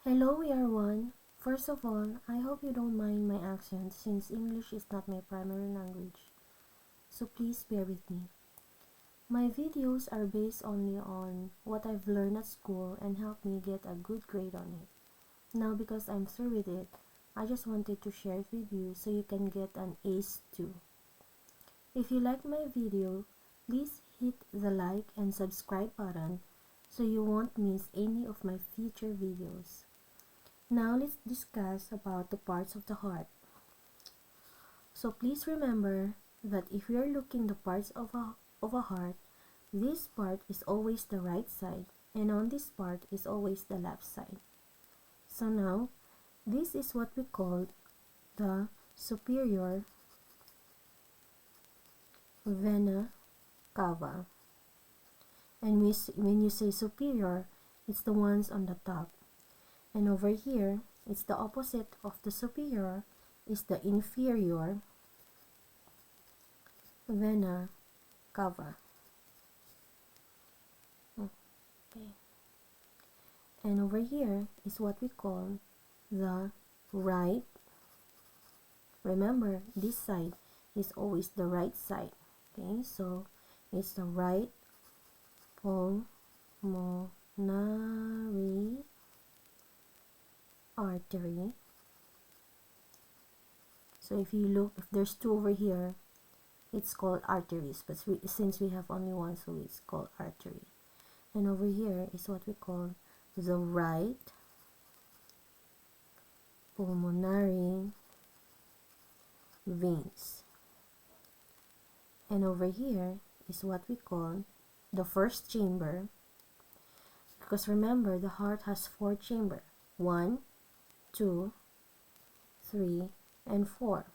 Hello everyone. First of all, I hope you don't mind my accent since English is not my primary language. So please bear with me. My videos are based only on what I've learned at school and help me get a good grade on it. Now because I'm through with it, I just wanted to share it with you so you can get an ace too. If you like my video, please hit the like and subscribe button so you won't miss any of my future videos. Now let's discuss about the parts of the heart. So please remember that if you are looking the parts of a heart, this part is always the right side and on this part is always the left side. So now, this is what we call the superior vena cava. And when you say superior, it's the ones on the top. And over here, it's the opposite of the superior, is the inferior vena cava. Okay. And over here is what we call the right. Remember, this side is always the right side. Okay, so it's the right pulmonary artery. So if you look, if there's two over here, it's called arteries, but since we have only one, so it's called artery. And over here is what we call the right pulmonary veins. And over here is what we call the first chamber, because remember the heart has four chambers: 1, 2, 3, and 4.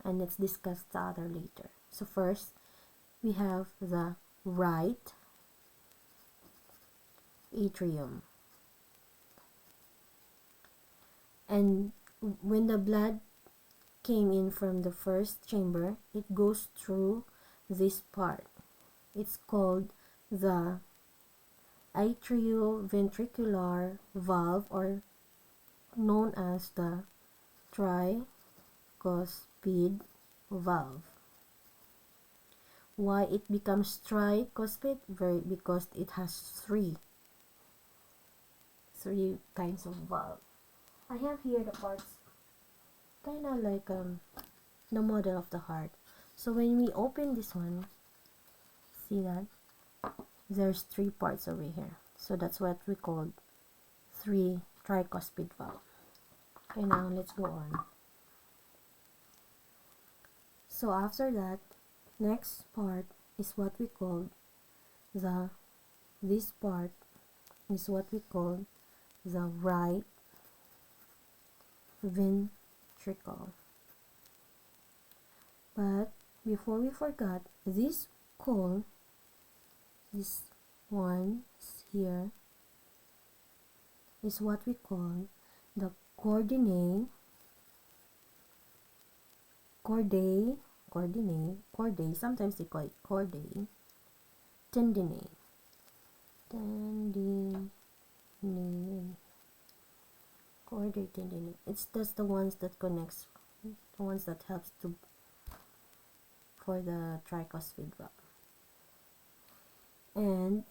And let's discuss the other later. So first we have the right atrium. And when the blood came in from the first chamber, it goes through this part. It's called the atrioventricular valve, or known as the tricuspid valve. Why it becomes tricuspid? Because it has three kinds of valve. I have here the parts, kind of like the model of the heart. So when we open this one, see that there's three parts over here. So that's what we call three tricuspid valve. Okay, now let's go on. So after that, next part is what we call this part is what we call the right ventricle. But before we forgot, this one here is what we call the chordae. Sometimes they call it chordae tendineae. Chordae tendineae. It's just the ones that connects, the ones that helps to for the tricuspid valve. And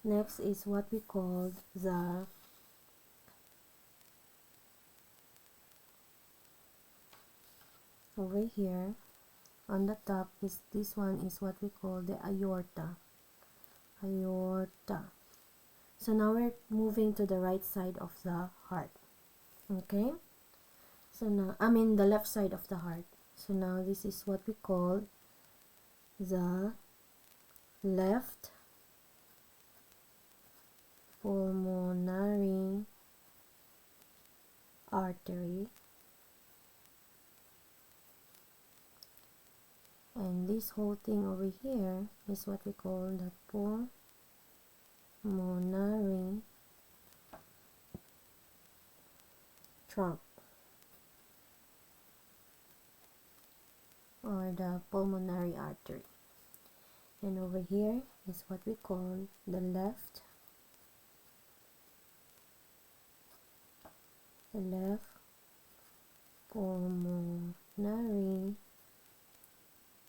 next is what we call the over here on the top is this one is what we call the aorta. So now we're moving to the right side of the heart. Okay, so now the left side of the heart. So now this is what we call the left pulmonary artery, and this whole thing over here is what we call the pulmonary trunk, or the pulmonary artery. And over here is what we call the left left pulmonary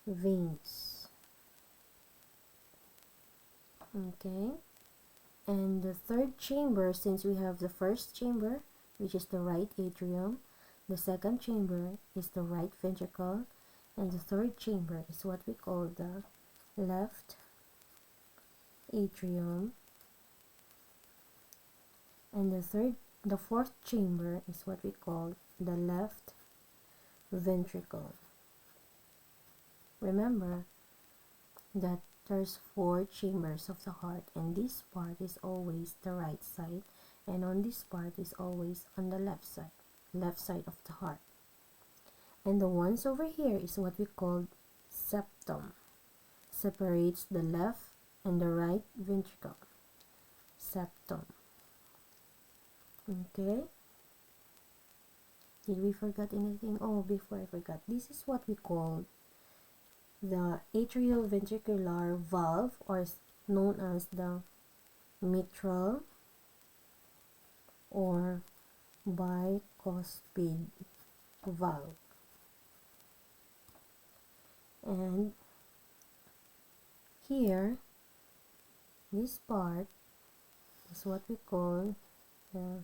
veins. Okay, and the third chamber, since we have the first chamber, which is the right atrium, the second chamber is the right ventricle, and the third chamber is what we call the left atrium, and the fourth chamber is what we call the left ventricle. Remember that there's 4 chambers of the heart, and this part is always the right side, and on this part is always on the left side of the heart. And the ones over here is what we call septum, separates the left and the right ventricle. Septum. Okay, did we forget anything? Oh, before I forgot, this is what we call the atrioventricular valve, or known as the mitral or bicuspid valve. And here, this part is what we call the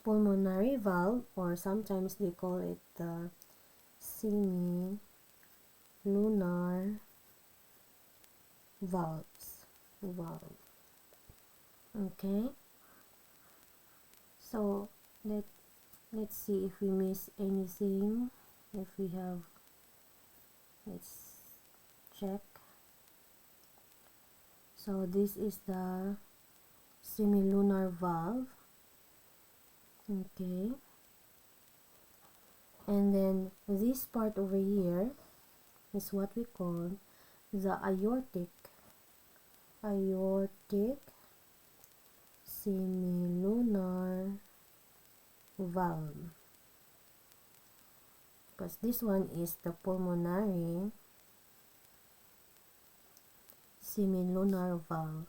pulmonary valve, or sometimes they call it the semilunar valve. Okay, so let's see if we miss anything. If we have, let's check. So this is the semilunar valve. Okay, and then this part over here is what we call the aortic semilunar valve, because this one is the pulmonary semilunar valve.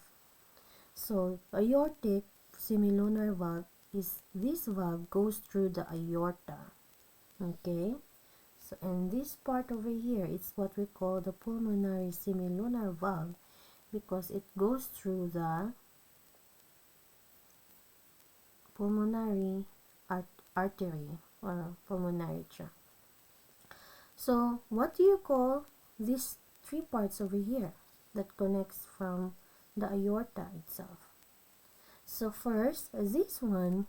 So aortic semilunar valve is, this valve goes through the aorta. Okay, so and this part over here, it's what we call the pulmonary semilunar valve, because it goes through the pulmonary artery or pulmonary tract. So what do you call these 3 parts over here that connects from the aorta itself? So first, this one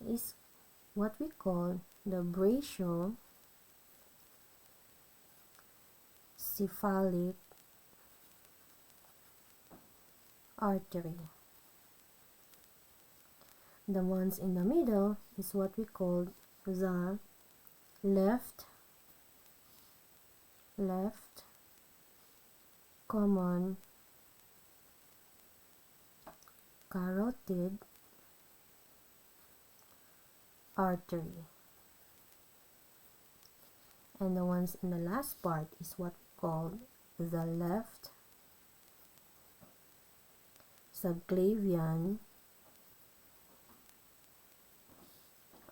is what we call the brachiocephalic artery. The ones in the middle is what we call the left common carotid artery, and the ones in the last part is what we call the left subclavian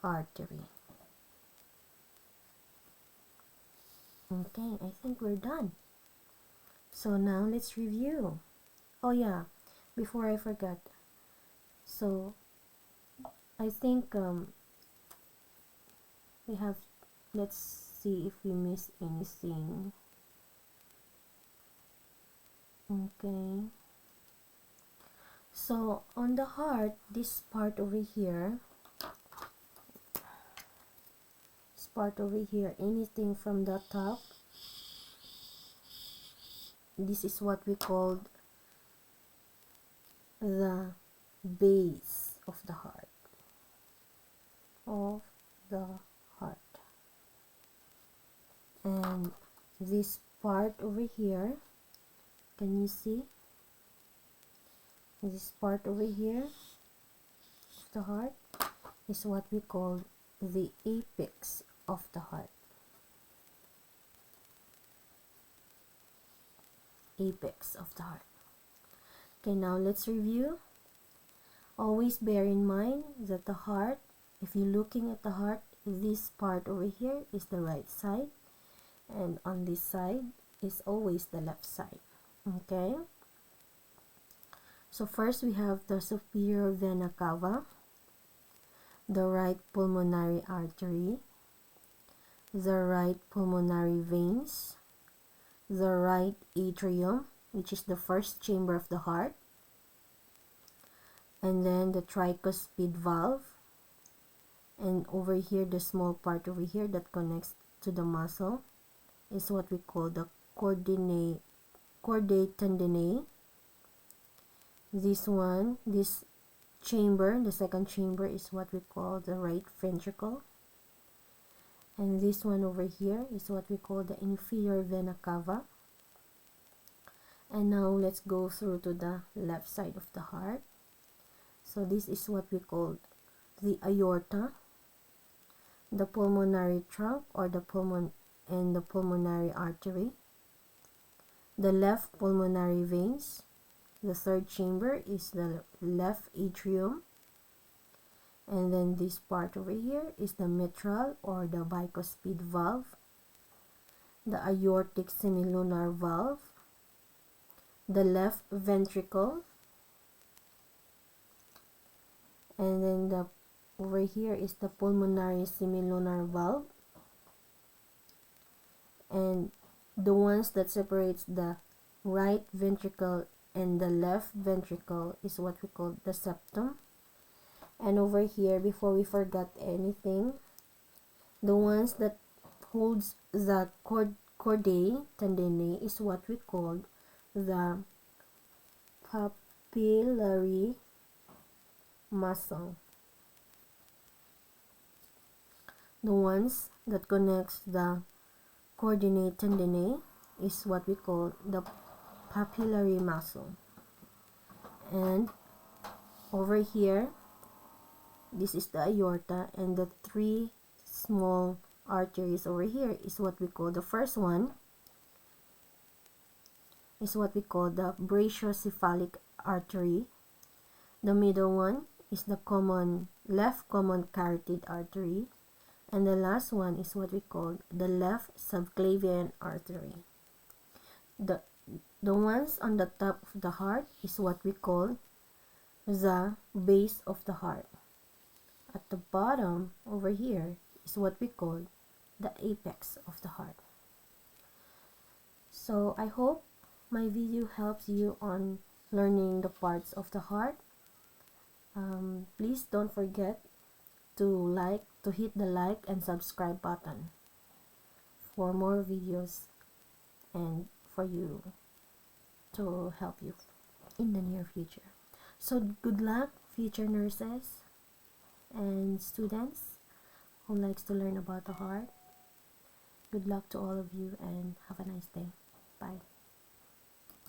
artery. Okay, I think we're done. So now let's review. Oh yeah, before I forgot, so I think we have, let's see if we missed anything. Okay, so on the heart, this part over here, anything from the top, this is what we called the base of the heart. And this part over here, can you see? This part over here of the heart is what we call the apex of the heart. Apex of the heart. Okay, now let's review. Always bear in mind that the heart if you're looking at the heart, this part over here is the right side, and on this side is always the left side. Okay, so first we have the superior vena cava, the right pulmonary artery, the right pulmonary veins, the right atrium, which is the first chamber of the heart, and then the tricuspid valve, and over here the small part over here that connects to the muscle is what we call the chordae tendineae. This chamber, the second chamber, is what we call the right ventricle, and this one over here is what we call the inferior vena cava. And now let's go through to the left side of the heart. So this is what we call the aorta, the pulmonary trunk or the pulmonary artery, the left pulmonary veins. The third chamber is the left atrium, and then this part over here is the mitral or the bicuspid valve, the aortic semilunar valve, the left ventricle, and then over here is the pulmonary semilunar valve, and the ones that separates the right ventricle and the left ventricle is what we call the septum. And over here, before we forget anything, the ones that holds the chordae tendineae is what we call the papillary muscle. The ones that connects the chordae tendineae is what we call the papillary muscle. And over here, this is the aorta, and the three small arteries over here is what we call, the first one is what we call the brachiocephalic artery. The middle one is the left common carotid artery, and the last one is what we call the left subclavian artery. The ones on the top of the heart is what we call the base of the heart. At the bottom over here is what we call the apex of the heart. So I hope my video helps you on learning the parts of the heart. Please don't forget to hit the like and subscribe button for more videos and for you to help you in the near future. So good luck, future nurses and students who likes to learn about the heart. Good luck to all of you and have a nice day. Bye.